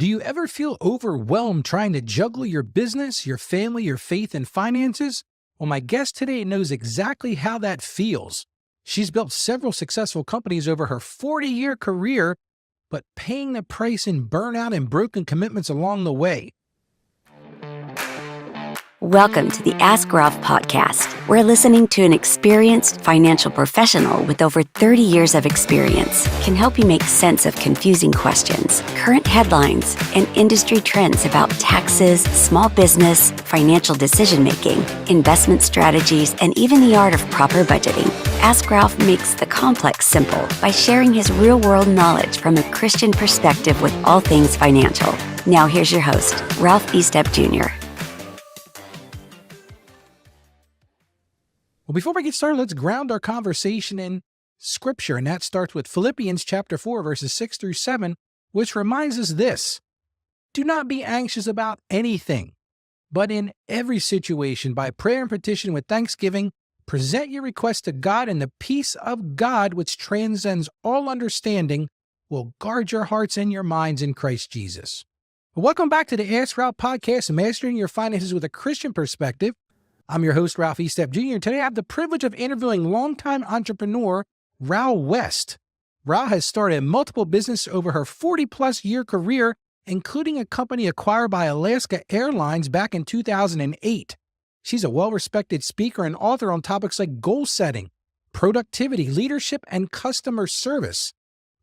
Do you ever feel overwhelmed trying to juggle your business, your family, your faith, and finances? Well, my guest today knows exactly how that feels. She's built several successful companies over her 40-year career, but paying the price in burnout and broken commitments along the way. Welcome to the Ask Ralph podcast, where listening to an experienced financial professional with over 30 years of experience can help you make sense of confusing questions, current headlines, and industry trends about taxes, small business, financial decision-making, investment strategies, and even the art of proper budgeting. Ask Ralph makes the complex simple by sharing his real-world knowledge from a Christian perspective with all things financial. Now here's your host, Ralph Estep Jr. Well, before we get started, let's ground our conversation in Scripture, and that starts with Philippians chapter 4, verses 6 through 7, which reminds us this: do not be anxious about anything, but in every situation, by prayer and petition with thanksgiving, present your requests to God, and the peace of God, which transcends all understanding, will guard your hearts and your minds in Christ Jesus. Well, welcome back to the Ask Ralph podcast, Mastering Your Finances with a Christian Perspective. I'm your host, Ralph Estep Jr. Today, I have the privilege of interviewing longtime entrepreneur Ral West. Ral has started multiple businesses over her 40-plus year career, including a company acquired by Alaska Airlines back in 2008. She's a well-respected speaker and author on topics like goal setting, productivity, leadership, and customer service.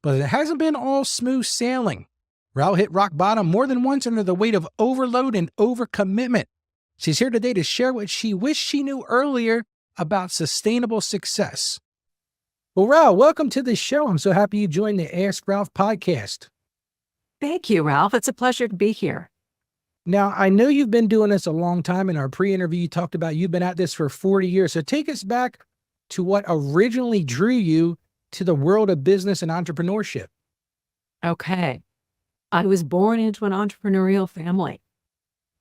But it hasn't been all smooth sailing. Ral hit rock bottom more than once under the weight of overload and overcommitment. She's here today to share what she wished she knew earlier about sustainable success. Well, Ral, welcome to the show. I'm so happy you joined the Ask Ralph podcast. Thank you, Ralph. It's a pleasure to be here. Now, I know you've been doing this a long time. In our pre-interview, you talked about you've been at this for 40 years. So take us back to what originally drew you to the world of business and entrepreneurship. Okay. I was born into an entrepreneurial family.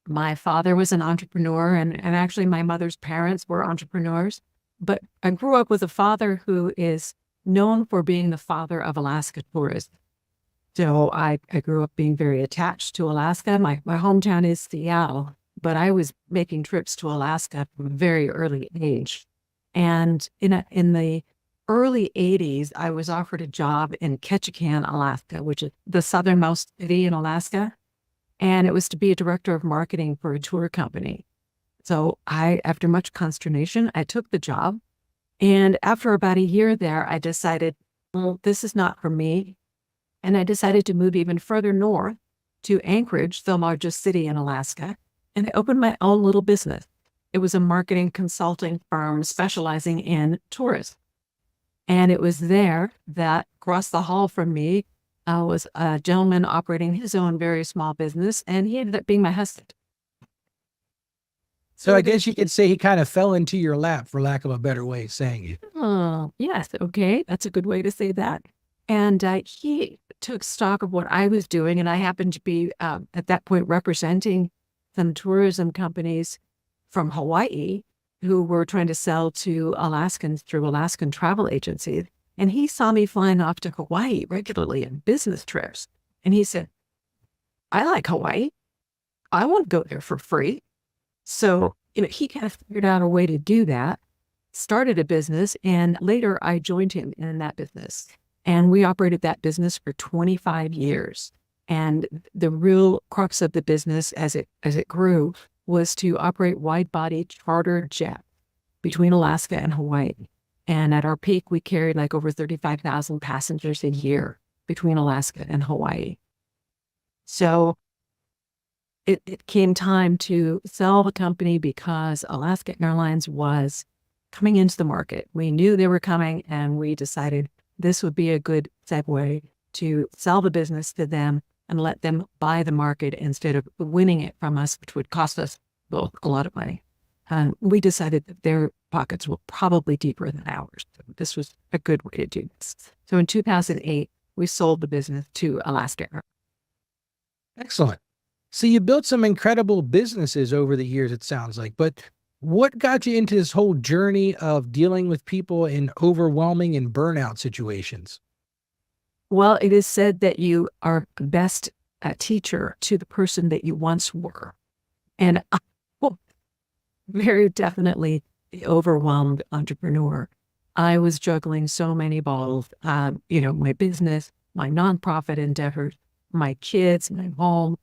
My father was an entrepreneur, and actually my mother's parents were entrepreneurs. But I grew up with a father who is known for being the father of Alaska tourism. So I grew up being very attached to Alaska. My hometown is Seattle, but I was making trips to Alaska from a very early age. And in the early 80s, I was offered a job in Ketchikan, Alaska, which is the southernmost city in Alaska. And it was to be a director of marketing for a tour company. So after much consternation, I took the job. And after about a year there, I decided, well, this is not for me. And I decided to move even further north to Anchorage, the largest city in Alaska. And I opened my own little business. It was a marketing consulting firm specializing in tourism. And it was there that across the hall from me was a gentleman operating his own very small business, and he ended up being my husband. So I guess you could say he kind of fell into your lap, for lack of a better way of saying it. Oh, yes. Okay. That's a good way to say that. And he took stock of what I was doing, and I happened to be, at that point, representing some tourism companies from Hawaii who were trying to sell to Alaskans through Alaskan travel agencies. And he saw me flying off to Hawaii regularly in business trips. And he said, I like Hawaii. I want to go there for free. So, he kind of figured out a way to do that, started a business, and later I joined him in that business. And we operated that business for 25 years. And the real crux of the business as it grew was to operate wide-body charter jet between Alaska and Hawaii. And at our peak, we carried like over 35,000 passengers a year between Alaska and Hawaii. So it came time to sell the company because Alaska Airlines was coming into the market. We knew they were coming, and we decided this would be a good segue to sell the business to them and let them buy the market instead of winning it from us, which would cost us both a lot of money. And we decided that their pockets were probably deeper than ours. So this was a good way to do this. So in 2008, we sold the business to Alaska. Excellent. So you built some incredible businesses over the years, it sounds like. But what got you into this whole journey of dealing with people in overwhelming and burnout situations? Well, it is said that you are best a teacher to the person that you once were. And I was very definitely the overwhelmed entrepreneur. I was juggling so many balls, my business, my nonprofit endeavors, my kids, my home,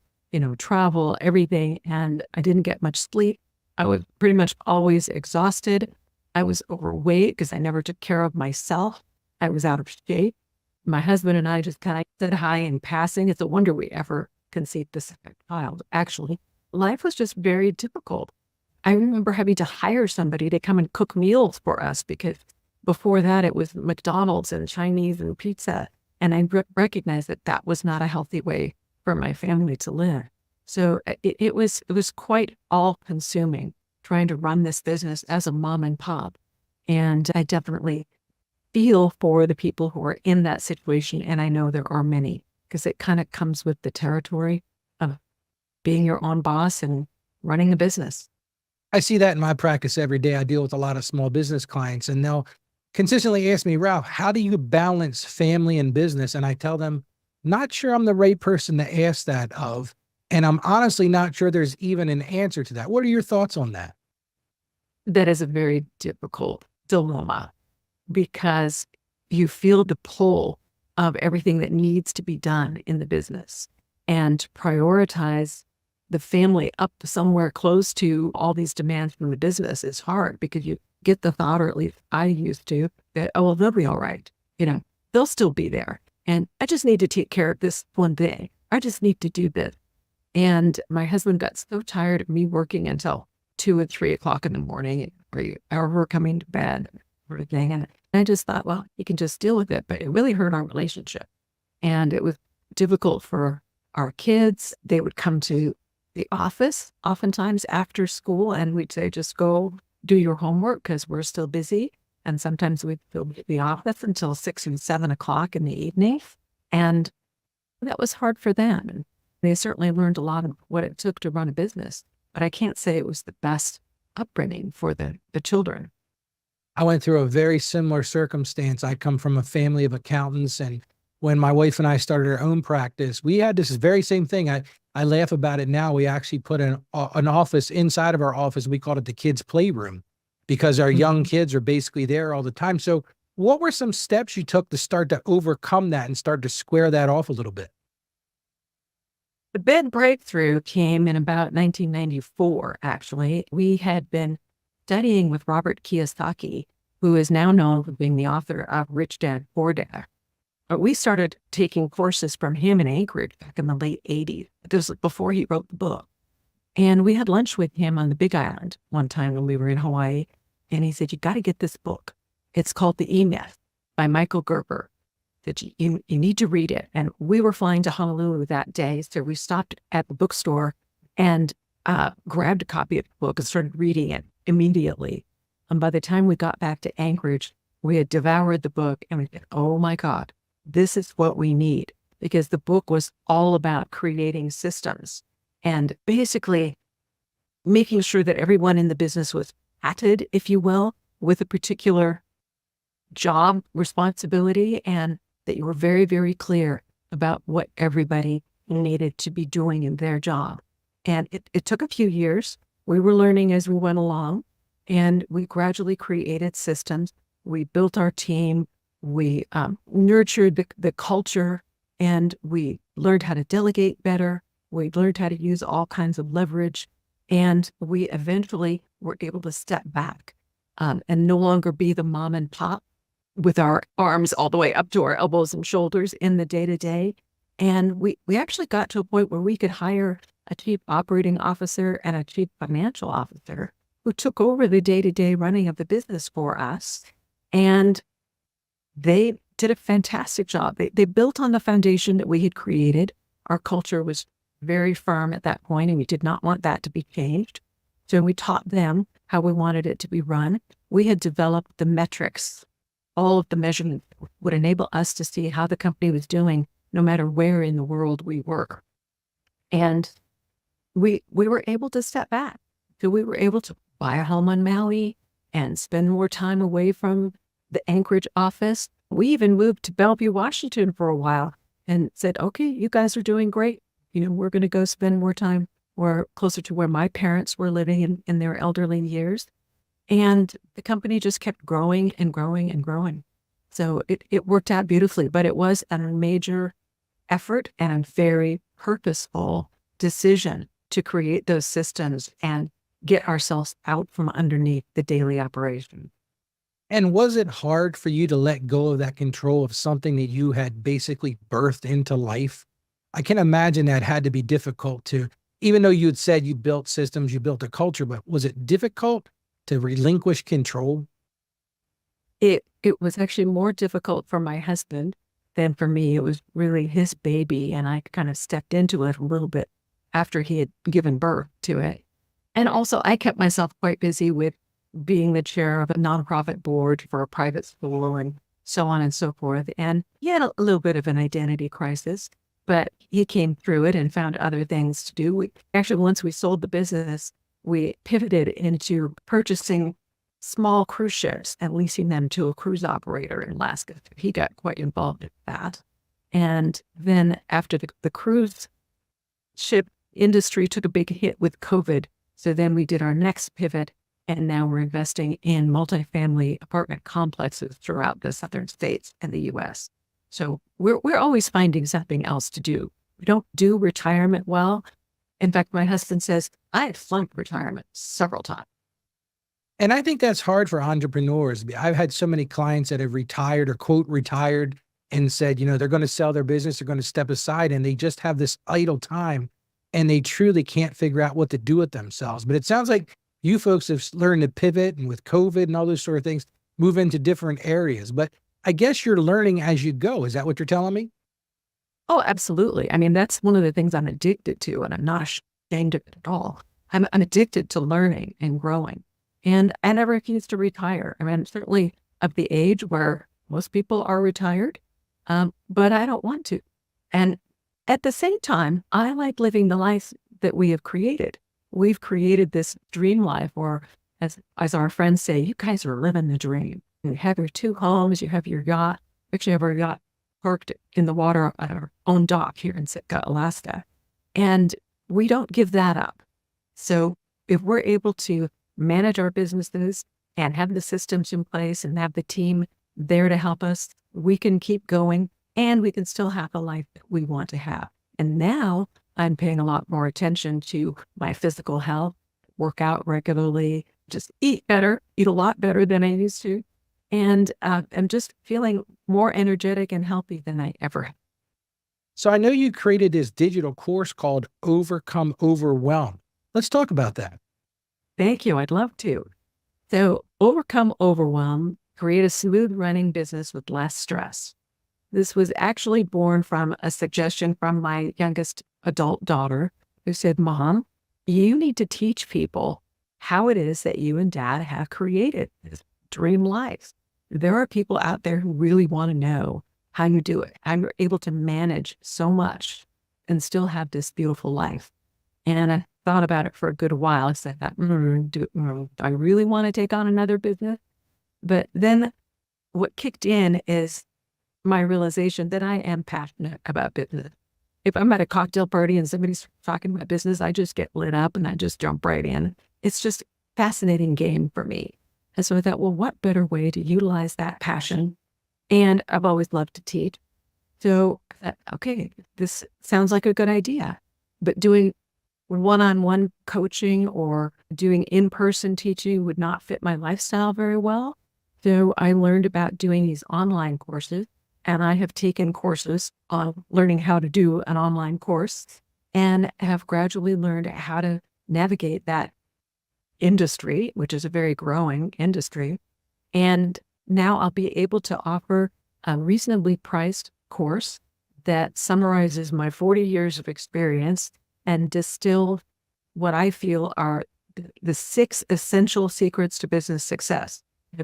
travel, everything. And I didn't get much sleep. I was pretty much always exhausted. I was overweight because I never took care of myself. I was out of shape. My husband and I just kind of said hi in passing. It's a wonder we ever conceived the second child. Actually, life was just very difficult. I remember having to hire somebody to come and cook meals for us because before that it was McDonald's and Chinese and pizza. And I recognized that that was not a healthy way for my family to live. So it was quite all consuming trying to run this business as a mom and pop. And I definitely feel for the people who are in that situation. And I know there are many because it kind of comes with the territory of being your own boss and running a business. I see that in my practice every day. I deal with a lot of small business clients, and they'll consistently ask me, Ralph, how do you balance family and business? And I tell them, not sure I'm the right person to ask that of. And I'm honestly not sure there's even an answer to that. What are your thoughts on that? That is a very difficult dilemma because you feel the pull of everything that needs to be done in the business, and to prioritize the family up somewhere close to all these demands from the business is hard because you get the thought, or at least I used to, that, oh, well, they'll be all right. They'll still be there. And I just need to take care of this one thing. I just need to do this. And my husband got so tired of me working until 2 and 3 o'clock in the morning, or we're coming to bed, everything. And I just thought, well, you can just deal with it. But it really hurt our relationship. And it was difficult for our kids. They would come to the office oftentimes after school, and we'd say, just go do your homework because we're still busy. And sometimes we'd fill the office until 6 and 7 o'clock in the evening. And that was hard for them. And they certainly learned a lot of what it took to run a business, but I can't say it was the best upbringing for the children. I went through a very similar circumstance. I come from a family of accountants, and when my wife and I started our own practice, we had this very same thing. I laugh about it now. We actually put an office inside of our office. We called it the kids' playroom because our young kids are basically there all the time. So what were some steps you took to start to overcome that and start to square that off a little bit? The big breakthrough came in about 1994, actually. We had been studying with Robert Kiyosaki, who is now known for being the author of Rich Dad, Poor Dad. We started taking courses from him in Anchorage back in the late 80s. This was before he wrote the book. And we had lunch with him on the Big Island one time when we were in Hawaii. And he said, you got to get this book. It's called The E-Myth by Michael Gerber. That you need to read it. And we were flying to Honolulu that day. So we stopped at the bookstore and grabbed a copy of the book and started reading it immediately. And by the time we got back to Anchorage, we had devoured the book and we said, oh my God, this is what we need. Because the book was all about creating systems and basically making sure that everyone in the business was hatted, if you will, with a particular job responsibility, and that you were very, very clear about what everybody needed to be doing in their job. And it took a few years. We were learning as we went along, and we gradually created systems. We built our team. We nurtured the culture, and we learned how to delegate better. We learned how to use all kinds of leverage, and we eventually were able to step back and no longer be the mom and pop with our arms all the way up to our elbows and shoulders in the day-to-day. And we actually got to a point where we could hire a chief operating officer and a chief financial officer who took over the day-to-day running of the business for us. And they did a fantastic job. They built on the foundation that we had created. Our culture was very firm at that point, and we did not want that to be changed. So we taught them how we wanted it to be run. We had developed the metrics. All of the measurement would enable us to see how the company was doing, no matter where in the world we were. And we were able to step back. So we were able to buy a home on Maui and spend more time away from the Anchorage office. We even moved to Bellevue, Washington for a while and said, okay, you guys are doing great. we're going to go spend more time or closer to where my parents were living in their elderly years. And the company just kept growing and growing and growing. So it worked out beautifully, but it was a major effort and a very purposeful decision to create those systems and get ourselves out from underneath the daily operation. And was it hard for you to let go of that control of something that you had basically birthed into life? I can imagine that had to be difficult to, even though you had said you built systems, you built a culture, but was it difficult to relinquish control? It was actually more difficult for my husband than for me. It was really his baby, and I kind of stepped into it a little bit after he had given birth to it. And also, I kept myself quite busy with being the chair of a nonprofit board for a private school and so on and so forth. And he had a little bit of an identity crisis, but he came through it and found other things to do. Once we sold the business, we pivoted into purchasing small cruise ships and leasing them to a cruise operator in Alaska. He got quite involved in that. And then after the cruise ship industry took a big hit with COVID, so then we did our next pivot, and now we're investing in multifamily apartment complexes throughout the southern states and the U.S. So we're always finding something else to do. We don't do retirement well. In fact, my husband says, I had flunked retirement several times. And I think that's hard for entrepreneurs. I've had so many clients that have retired or quote retired and said, they're going to sell their business, they're going to step aside, and they just have this idle time and they truly can't figure out what to do with themselves. But it sounds like you folks have learned to pivot, and with COVID and all those sort of things, move into different areas. But I guess you're learning as you go. Is that what you're telling me? Oh, absolutely. I mean, that's one of the things I'm addicted to, and I'm not ashamed of it at all. I'm addicted to learning and growing. And I never refuse to retire. I mean, I'm certainly of the age where most people are retired, but I don't want to. And at the same time, I like living the life that we have created. We've created this dream life, or as our friends say, you guys are living the dream. You have your 2 homes, you have your yacht. We actually have our yacht parked in the water at our own dock here in Sitka, Alaska. And we don't give that up. So if we're able to manage our businesses and have the systems in place and have the team there to help us, we can keep going and we can still have the life that we want to have. And now I'm paying a lot more attention to my physical health, work out regularly, just eat better, eat a lot better than I used to. And I'm just feeling more energetic and healthy than I ever have. So I know you created this digital course called Overcome Overwhelm. Let's talk about that. Thank you. I'd love to. So Overcome Overwhelm, create a smooth running business with less stress. This was actually born from a suggestion from my youngest adult daughter, who said, Mom, you need to teach people how it is that you and Dad have created this dream life. There are people out there who really want to know how you do it. I'm able to manage so much and still have this beautiful life. And I thought about it for a good while. I said, do I really want to take on another business? But then what kicked in is my realization that I am passionate about business. If I'm at a cocktail party and somebody's talking about business, I just get lit up and I just jump right in. It's just a fascinating game for me. And so I thought, well, what better way to utilize that passion? And I've always loved to teach. So I thought, okay, this sounds like a good idea. But doing one-on-one coaching or doing in-person teaching would not fit my lifestyle very well. So I learned about doing these online courses, and I have taken courses on learning how to do an online course and have gradually learned how to navigate that industry, which is a very growing industry. And now I'll be able to offer a reasonably priced course that summarizes my 40 years of experience and distill what I feel are the 6 essential secrets to business success.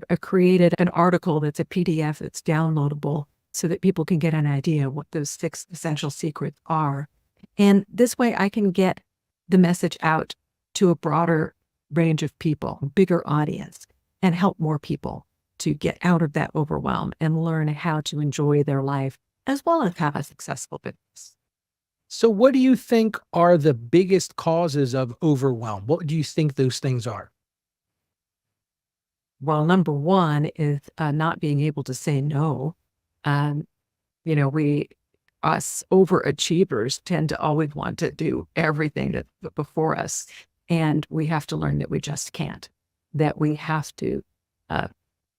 I've created an article that's a PDF that's downloadable so that people can get an idea what those 6 essential secrets are. And this way I can get the message out to a broader range of people, bigger audience, and help more people to get out of that overwhelm and learn how to enjoy their life as well as have a successful business. So, what do you think are the biggest causes of overwhelm? What do you think those things are? Well, number one is not being able to say no. Um, us overachievers tend to always want to do everything that's before us. And we have to learn that we just can't, that we have to uh,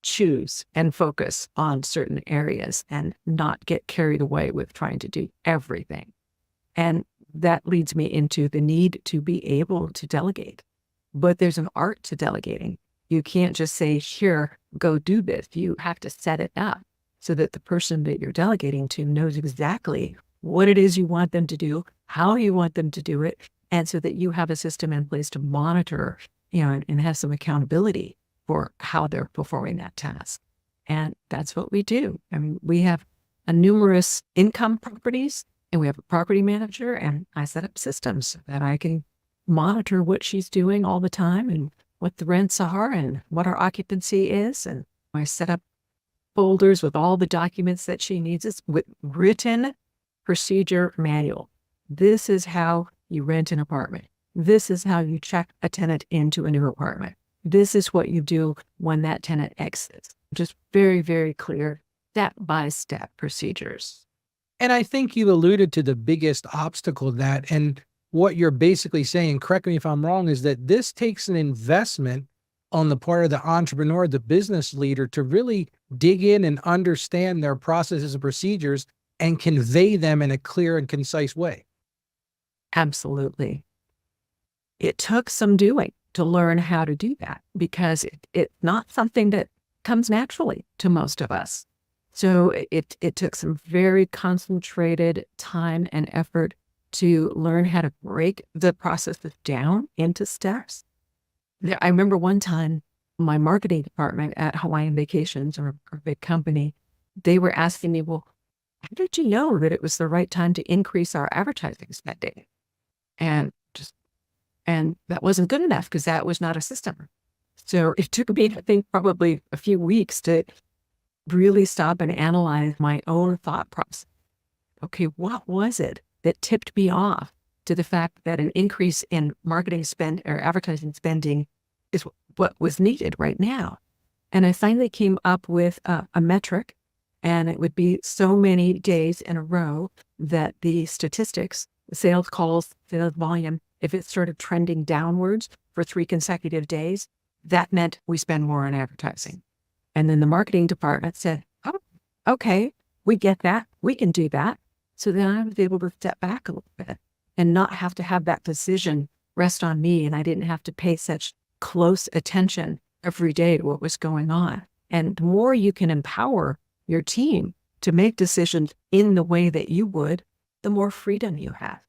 choose and focus on certain areas and not get carried away with trying to do everything. And that leads me into the need to be able to delegate. But there's an art to delegating. You can't just say, here, go do this. You have to set it up so that the person that you're delegating to knows exactly what it is you want them to do, how you want them to do it, and so that you have a system in place to monitor, and have some accountability for how they're performing that task. And that's what we do. I mean, we have a numerous income properties, and we have a property manager, and I set up systems so that I can monitor what she's doing all the time and what the rents are and what our occupancy is. And I set up folders with all the documents that she needs. It's with written procedure manual. This is how you rent an apartment. This is how you check a tenant into a new apartment. This is what you do when that tenant exits. Just very, very clear step-by-step procedures. And I think you alluded to the biggest obstacle that, and what you're basically saying, correct me if I'm wrong, is that this takes an investment on the part of the entrepreneur, the business leader, to really dig in and understand their processes and procedures and convey them in a clear and concise way. Absolutely. It took some doing to learn how to do that because it's not something that comes naturally to most of us. So it took some very concentrated time and effort to learn how to break the processes down into steps. I remember one time my marketing department at Hawaiian Vacations, or a big company, they were asking me, well, how did you know that it was the right time to increase our advertising spending? And that wasn't good enough because that was not a system. So it took me, I think, probably a few weeks to really stop and analyze my own thought process. Okay, what was it that tipped me off to the fact that an increase in marketing spend or advertising spending is what was needed right now? And I finally came up with a metric, and it would be so many days in a row that the statistics, the sales calls, sales volume, if it started trending downwards for 3 consecutive days, that meant we spend more on advertising. And then the marketing department said, oh, okay, we get that. We can do that. So then I was able to step back a little bit and not have to have that decision rest on me. And I didn't have to pay such close attention every day to what was going on. And the more you can empower your team to make decisions in the way that you would, the more freedom you have.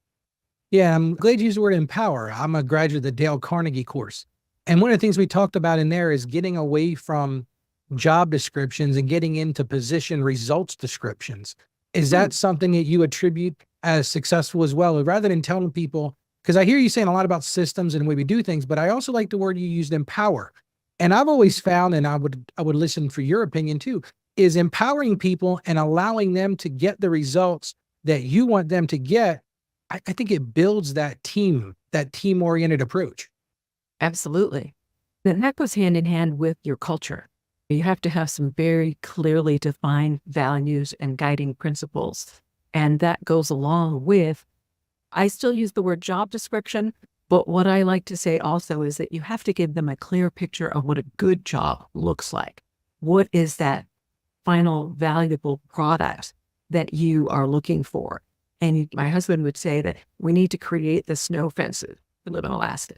Yeah, I'm glad you used the word empower. I'm a graduate of the Dale Carnegie course. And one of the things we talked about in there is getting away from job descriptions and getting into position results descriptions. Is that something that you attribute as successful as well? Rather than telling people, because I hear you saying a lot about systems and the way we do things, but I also like the word you used, empower. And I've always found, and I would listen for your opinion too, is empowering people and allowing them to get the results that you want them to get. I think it builds that team-oriented approach. Absolutely. And that goes hand in hand with your culture. You have to have some very clearly defined values and guiding principles. And that goes along with, I still use the word job description, but what I like to say also is that you have to give them a clear picture of what a good job looks like. What is that final valuable product that you are looking for? And my husband would say that we need to create the snow fences. We live in Alaska.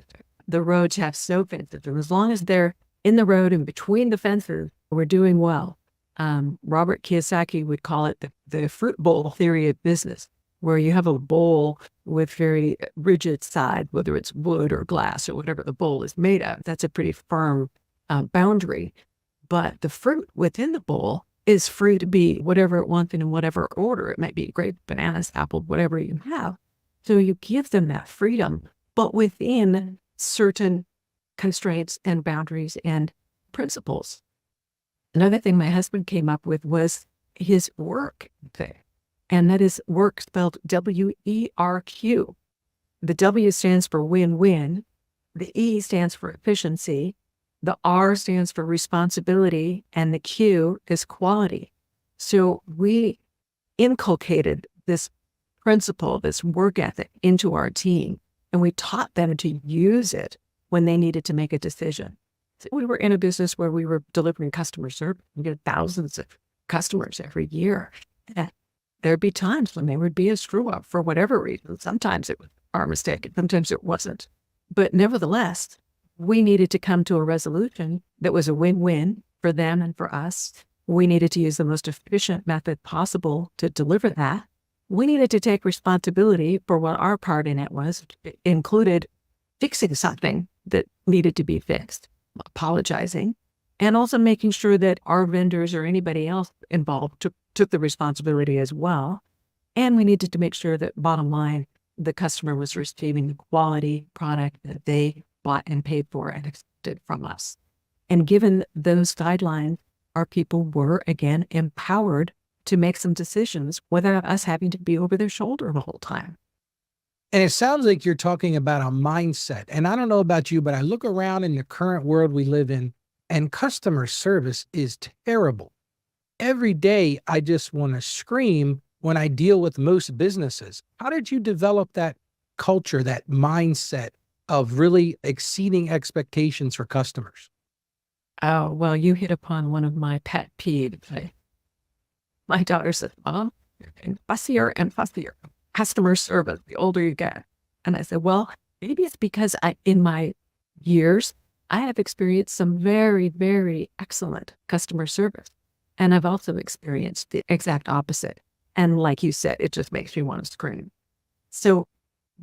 The roads have snow fences. And as long as they're in the road and between the fences, we're doing well. Robert Kiyosaki would call it the fruit bowl theory of business, where you have a bowl with very rigid side, whether it's wood or glass or whatever the bowl is made of. That's a pretty firm boundary. But the fruit within the bowl is free to be whatever it wants and in whatever order. It might be grape, bananas, apple, whatever you have. So you give them that freedom, but within certain constraints and boundaries and principles. Another thing my husband came up with was his work thing. And that is work spelled WERQ. The W stands for win-win. The E stands for efficiency. The R stands for responsibility. And the Q is quality. So we inculcated this principle, this work ethic into our team, and we taught them to use it when they needed to make a decision. So we were in a business where we were delivering customer service. We get thousands of customers every year. And there'd be times when there would be a screw up for whatever reason. Sometimes it was our mistake, and sometimes it wasn't. But nevertheless, we needed to come to a resolution that was a win-win for them and for us. We needed to use the most efficient method possible to deliver that. We needed to take responsibility for what our part in it was. It included fixing something that needed to be fixed, apologizing, and also making sure that our vendors or anybody else involved took the responsibility as well. And we needed to make sure that, bottom line, the customer was receiving the quality product that they bought and paid for and expected from us. And given those guidelines, our people were, again, empowered to make some decisions without us having to be over their shoulder the whole time. And it sounds like you're talking about a mindset. And I don't know about you, but I look around in the current world we live in, and customer service is terrible. Every day, I just want to scream when I deal with most businesses. How did you develop that culture, that mindset of really exceeding expectations for customers? Oh, well, you hit upon one of my pet peeves. My daughter says, Mom, you're getting fussier and fussier. Customer service, the older you get. And I said, well, maybe it's because in my years, I have experienced some very, very excellent customer service. And I've also experienced the exact opposite. And like you said, it just makes me want to scream. So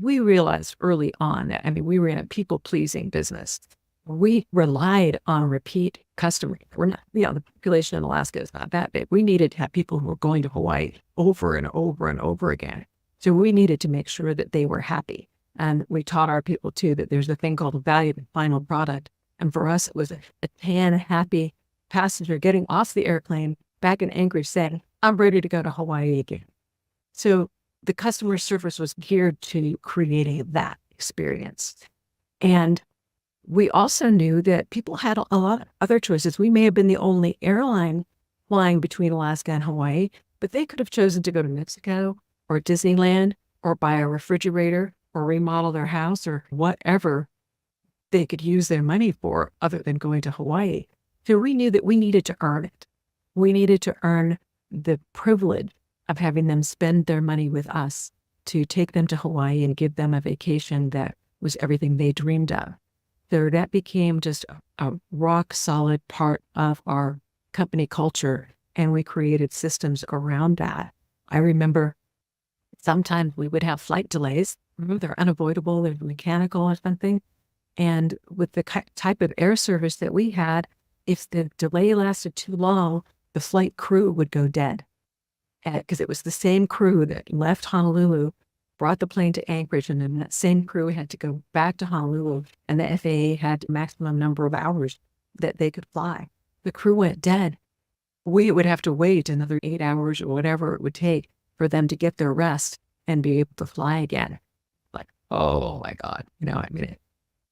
we realized early on that, we were in a people-pleasing business. We relied on repeat customers. We're not, the population in Alaska is not that big. We needed to have people who were going to Hawaii over and over and over again. So we needed to make sure that they were happy. And we taught our people too that there's a thing called a value of final product. And for us, it was a tan, happy passenger getting off the airplane back in Anchorage saying, I'm ready to go to Hawaii again. So the customer service was geared to creating that experience. And we also knew that people had a lot of other choices. We may have been the only airline flying between Alaska and Hawaii, but they could have chosen to go to Mexico or Disneyland or buy a refrigerator or remodel their house or whatever they could use their money for other than going to Hawaii. So we knew that we needed to earn it. We needed to earn the privilege of having them spend their money with us to take them to Hawaii and give them a vacation that was everything they dreamed of. So that became just a rock solid part of our company culture, and we created systems around that. I remember sometimes we would have flight delays. They're unavoidable, they're mechanical or something. And with the type of air service that we had, if the delay lasted too long, the flight crew would go dead. Because it was the same crew that left Honolulu, brought the plane to Anchorage, and then that same crew had to go back to Honolulu, and the FAA had a maximum number of hours that they could fly. The crew went dead. We would have to wait another 8 hours or whatever it would take for them to get their rest and be able to fly again. Like, oh my God. It's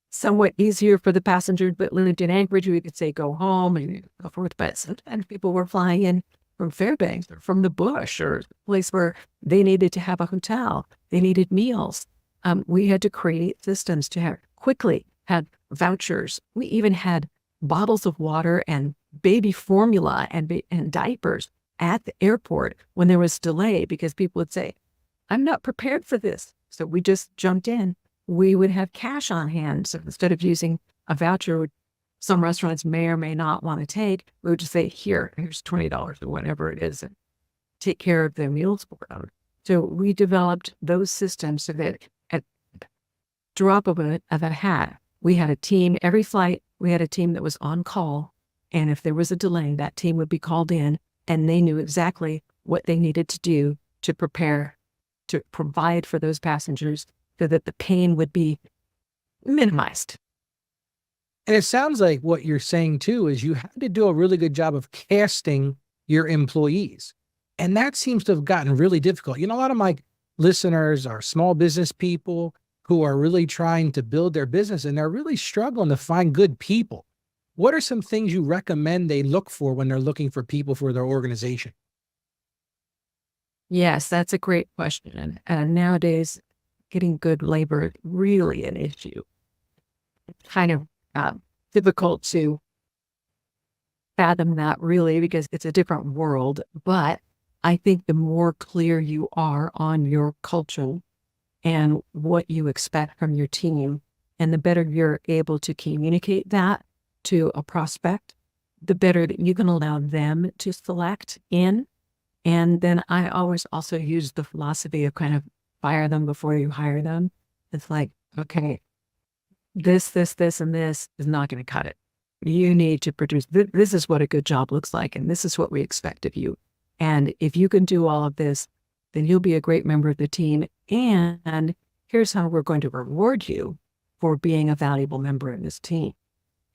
somewhat easier for the passengers, but lived in Anchorage, we could say go home and so forth. But sometimes people were flying in from Fairbanks or from the bush or a place where they needed to have a hotel. They needed meals. We had to create systems to quickly have vouchers. We even had bottles of water and baby formula and diapers at the airport when there was delay, because people would say, I'm not prepared for this. So we just jumped in. We would have cash on hand. So instead of using a voucher, which some restaurants may or may not want to take, we would just say, here's $20 or whatever it is, and take care of their meals for them. So we developed those systems so that at drop of a hat, we had a team. Every flight, we had a team that was on call. And if there was a delay, that team would be called in, and they knew exactly what they needed to do to prepare, to provide for those passengers so that the pain would be minimized. And it sounds like what you're saying too is you had to do a really good job of casting your employees. And that seems to have gotten really difficult. A lot of my listeners are small business people who are really trying to build their business, and they're really struggling to find good people. What are some things you recommend they look for when they're looking for people for their organization? Yes, that's a great question. And nowadays, getting good labor is really an issue. It's kind of difficult to fathom that really because it's a different world. But I think the more clear you are on your culture and what you expect from your team, and the better you're able to communicate that to a prospect, the better that you can allow them to select in. And then I always also use the philosophy of kind of fire them before you hire them. It's like, okay, this, and this is not going to cut it. You need to produce, this is what a good job looks like, and this is what we expect of you. And if you can do all of this, then you'll be a great member of the team. And here's how we're going to reward you for being a valuable member of this team.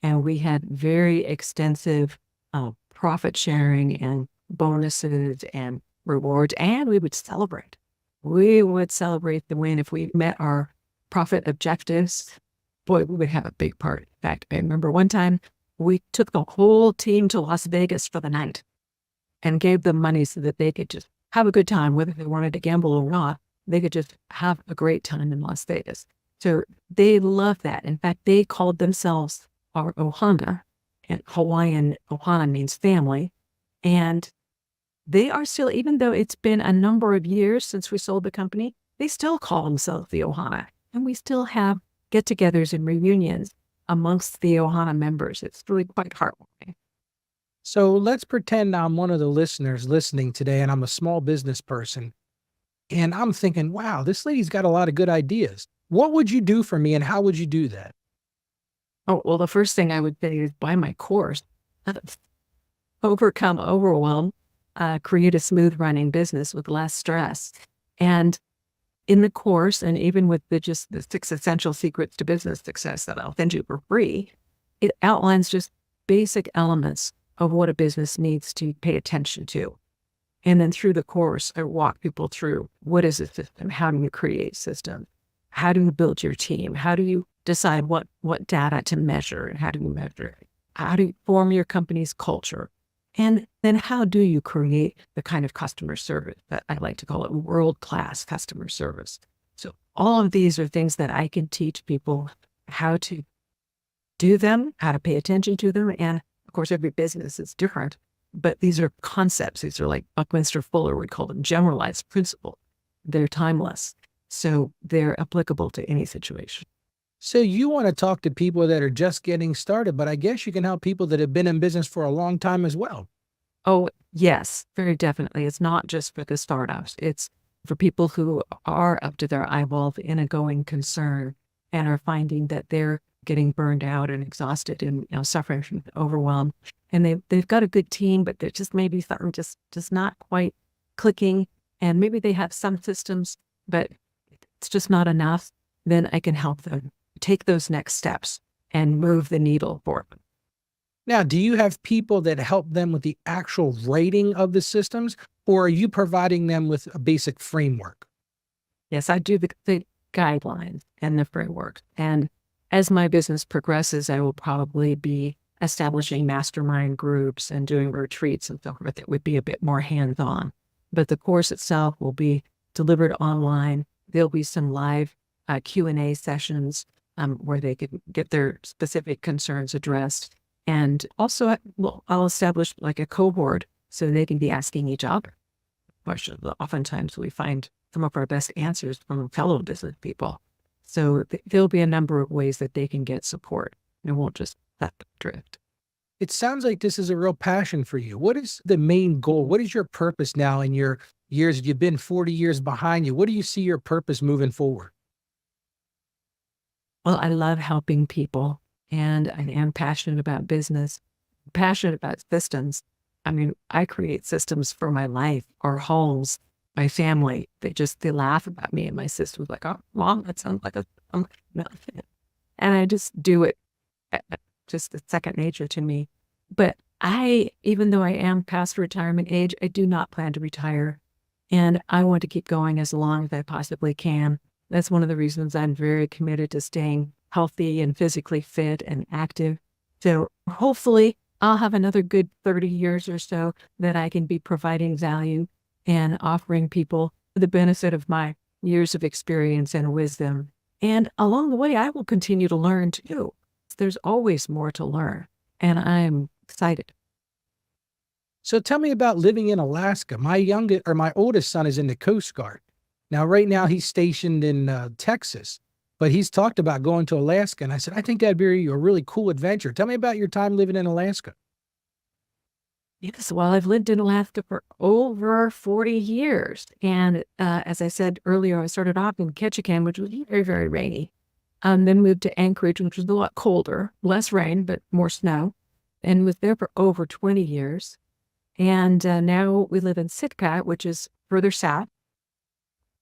And we had very extensive profit sharing and bonuses and rewards, and we would celebrate. We would celebrate the win if we met our profit objectives. Boy, we would have a big party. In fact, I remember one time we took the whole team to Las Vegas for the night and gave them money so that they could just have a good time, whether they wanted to gamble or not. They could just have a great time in Las Vegas. So they loved that. In fact, they called themselves our Ohana, and Hawaiian Ohana means family. And they are still, even though it's been a number of years since we sold the company, they still call themselves the Ohana. And we still have get-togethers and reunions amongst the Ohana members. It's really quite heartwarming. So let's pretend I'm one of the listeners listening today and I'm a small business person. And I'm thinking, wow, this lady's got a lot of good ideas. What would you do for me and how would you do that? Oh, well, the first thing I would say is buy my course. Overcome overwhelm, create a smooth running business with less stress. And in the course, and even with the 6 essential secrets to business success that I'll send you for free, it outlines just basic elements of what a business needs to pay attention to. And then through the course, I walk people through what is a system? How do you create systems? How do you build your team? How do you decide what data to measure and how do you measure it? How do you form your company's culture? And then how do you create the kind of customer service that I like to call it world-class customer service? So all of these are things that I can teach people how to do them, how to pay attention to them. And of course, every business is different, but these are concepts. These are like Buckminster Fuller, we call them generalized principles. They're timeless. So they're applicable to any situation. So you want to talk to people that are just getting started, but I guess you can help people that have been in business for a long time as well. Oh, yes, very definitely. It's not just for the startups. It's for people who are up to their eyeballs in a going concern and are finding that they're getting burned out and exhausted and suffering from overwhelm. And they've got a good team, but there's just maybe something just not quite clicking. And maybe they have some systems, but it's just not enough. Then I can help them take those next steps and move the needle for them. Now, do you have people that help them with the actual writing of the systems, or are you providing them with a basic framework? Yes, I do the guidelines and the framework. And as my business progresses, I will probably be establishing mastermind groups and doing retreats and so forth that would be a bit more hands-on. But the course itself will be delivered online. There'll be some live Q&A sessions where they could get their specific concerns addressed. And also, I'll establish like a cohort so they can be asking each other questions. Oftentimes, we find some of our best answers from fellow business people. So there'll be a number of ways that they can get support. It won't just let them drift. It sounds like this is a real passion for you. What is the main goal? What is your purpose now in your years? You've been 40 years behind you. What do you see your purpose moving forward? Well, I love helping people, and I am passionate about business, passionate about systems. I mean, I create systems for my life, our homes, my family. They laugh about me and my sister's like, "Oh, Mom, that sounds like a and I just do it. Just it's second nature to me. But even though I am past retirement age, I do not plan to retire. And I want to keep going as long as I possibly can. That's one of the reasons I'm very committed to staying healthy and physically fit and active. So hopefully I'll have another good 30 years or so that I can be providing value and offering people the benefit of my years of experience and wisdom. And along the way, I will continue to learn too. There's always more to learn, and I'm excited. So tell me about living in Alaska. My oldest son is in the Coast Guard. Now, right now he's stationed in Texas, but he's talked about going to Alaska. And I said, I think that'd be a really cool adventure. Tell me about your time living in Alaska. Yes, well, I've lived in Alaska for over 40 years. And as I said earlier, I started off in Ketchikan, which was very, very rainy. Then moved to Anchorage, which was a lot colder, less rain, but more snow, and was there for over 20 years. And now we live in Sitka, which is further south.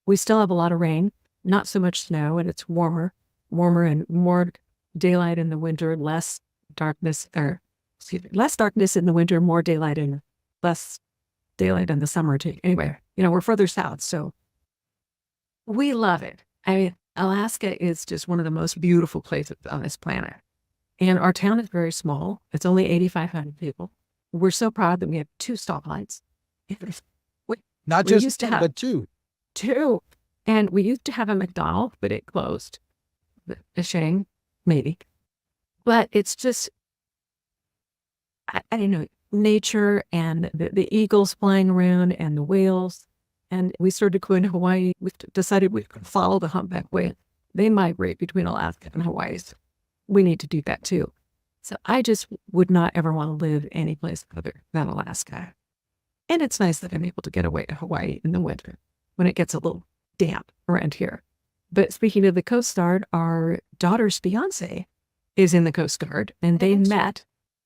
We still have a lot of rain, not so much snow, and it's warmer and more daylight in the winter, less darkness in the winter, more daylight and less daylight in the summer too. Anyway, we're further south, so we love it. I mean, Alaska is just one of the most beautiful places on this planet. And our town is very small. It's only 8,500 people. We're so proud that we have 2 stoplights. Not We just used to one, have- but 2. 2. And we used to have a McDonald's, but it closed. A shame, maybe. But it's just, I don't know, nature and the eagles flying around and the whales. And we started going to Hawaii. We decided we could follow the humpback whale. They migrate between Alaska and Hawaii. So we need to do that too. So I just would not ever want to live any place other than Alaska. And it's nice that I'm able to get away to Hawaii in the winter when it gets a little damp around here. But speaking of the Coast Guard, our daughter's fiance is in the Coast Guard, and they met.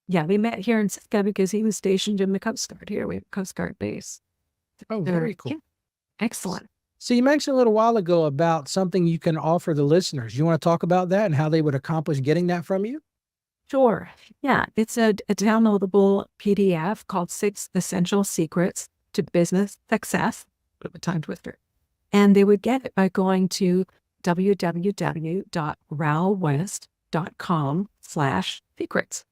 Yeah, they met here in Sitka because he was stationed in the Coast Guard here. We have a Coast Guard base. Oh, very cool. Yeah, excellent. So you mentioned a little while ago about something you can offer the listeners. You want to talk about that and how they would accomplish getting that from you? Sure. Yeah, it's a downloadable PDF called 6 Essential Secrets to Business Success. Bit of a tongue twister. And they would get it by going to www.ralwest.com/secrets.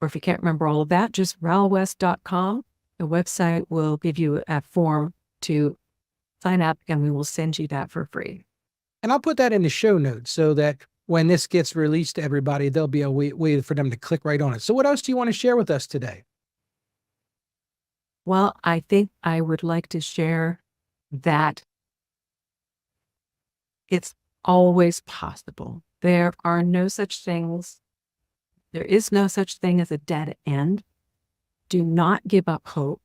Or if you can't remember all of that, just ralwest.com. The website will give you a form to sign up, and we will send you that for free. And I'll put that in the show notes so that when this gets released to everybody, there'll be a way for them to click right on it. So what else do you want to share with us today? Well, I think I would like to share that it's always possible. There is no such thing as a dead end. Do not give up hope.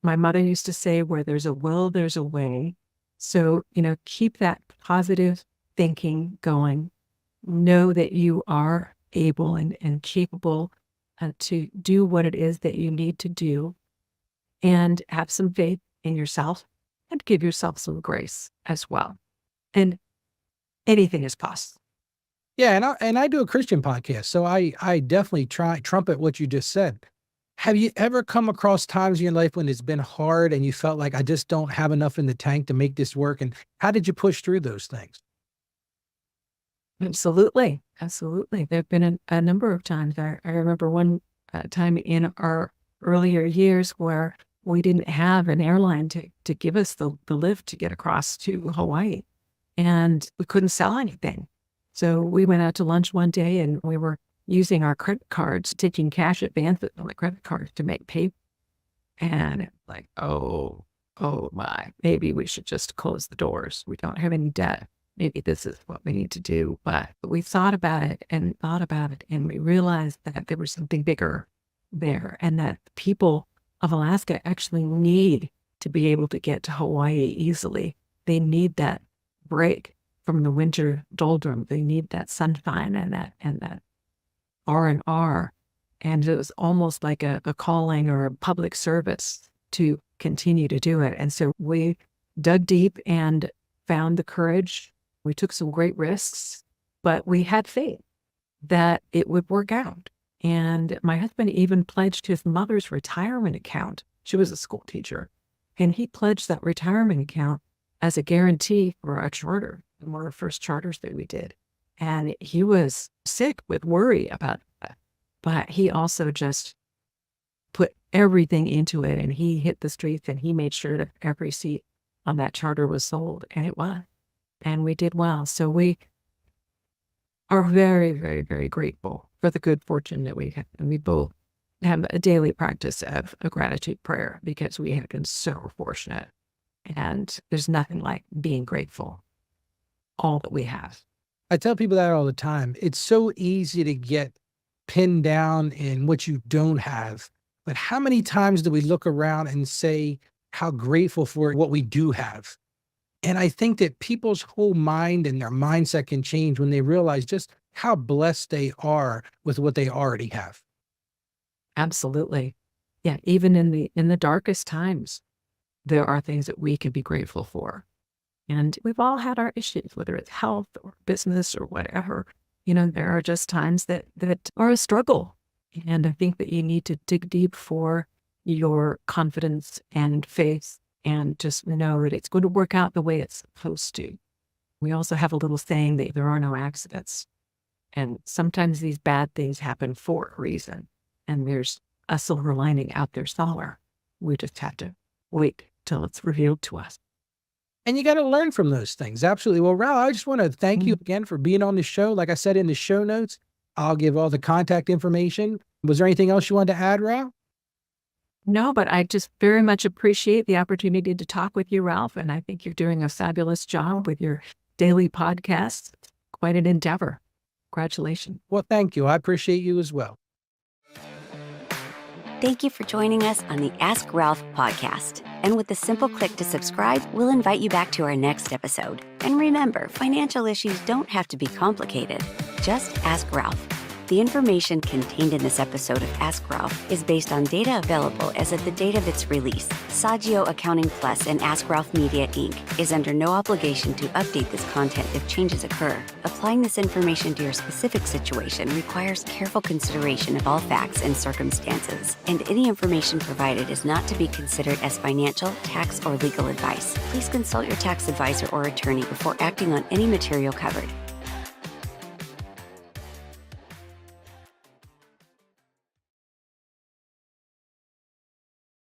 My mother used to say, where there's a will, there's a way. So, keep that positive thinking going. Know that you are able and capable to do what it is that you need to do, and have some faith in yourself and give yourself some grace as well. And anything is possible. Yeah, and I do a Christian podcast, so I definitely trumpet what you just said. Have you ever come across times in your life when it's been hard and you felt like I just don't have enough in the tank to make this work? And how did you push through those things? Absolutely. Absolutely. There have been a number of times. I remember one time in our earlier years where we didn't have an airline to give us the lift to get across to Hawaii, and we couldn't sell anything. So we went out to lunch one day and we were using our credit cards, taking cash advances on the credit cards to make pay. And it's like, oh my, maybe we should just close the doors. We don't have any debt. Maybe this is what we need to do. But we thought about it, and we realized that there was something bigger there, and that the people of Alaska actually need to be able to get to Hawaii easily. They need that break from the winter doldrum. They need that sunshine and that R&R. And it was almost like a calling or a public service to continue to do it. And so we dug deep and found the courage. We took some great risks, but we had faith that it would work out. And my husband even pledged his mother's retirement account. She was a school teacher. And he pledged that retirement account as a guarantee for our charter, one of our first charters that we did. And he was sick with worry about that. But he also just put everything into it, and he hit the streets, and he made sure that every seat on that charter was sold, and it was. And we did well. So we are very, very, very grateful for the good fortune that we have. And we both have a daily practice of a gratitude prayer because we have been so fortunate. And there's nothing like being grateful, all that we have. I tell people that all the time. It's so easy to get pinned down in what you don't have. But how many times do we look around and say how grateful for what we do have? And I think that people's whole mind and their mindset can change when they realize just how blessed they are with what they already have. Absolutely. Yeah, even in the darkest times, there are things that we can be grateful for. And we've all had our issues, whether it's health or business or whatever. There are just times that are a struggle. And I think that you need to dig deep for your confidence and faith and just know that it's going to work out the way it's supposed to. We also have a little saying that there are no accidents. And sometimes these bad things happen for a reason. And there's a silver lining out there somewhere. We just have to wait till it's revealed to us. And you got to learn from those things. Absolutely. Well, Ral, I just want to thank you again for being on the show. Like I said in the show notes, I'll give all the contact information. Was there anything else you wanted to add, Ral? No, but I just very much appreciate the opportunity to talk with you, Ralph. And I think you're doing a fabulous job with your daily podcast. Quite an endeavor. Congratulations. Well, thank you. I appreciate you as well. Thank you for joining us on the Ask Ralph podcast. And with a simple click to subscribe, we'll invite you back to our next episode. And remember, financial issues don't have to be complicated. Just ask Ralph. The information contained in this episode of Ask Ralph is based on data available as of the date of its release. Saggio Accounting Plus and Ask Ralph Media, Inc. is under no obligation to update this content if changes occur. Applying this information to your specific situation requires careful consideration of all facts and circumstances, and any information provided is not to be considered as financial, tax, or legal advice. Please consult your tax advisor or attorney before acting on any material covered.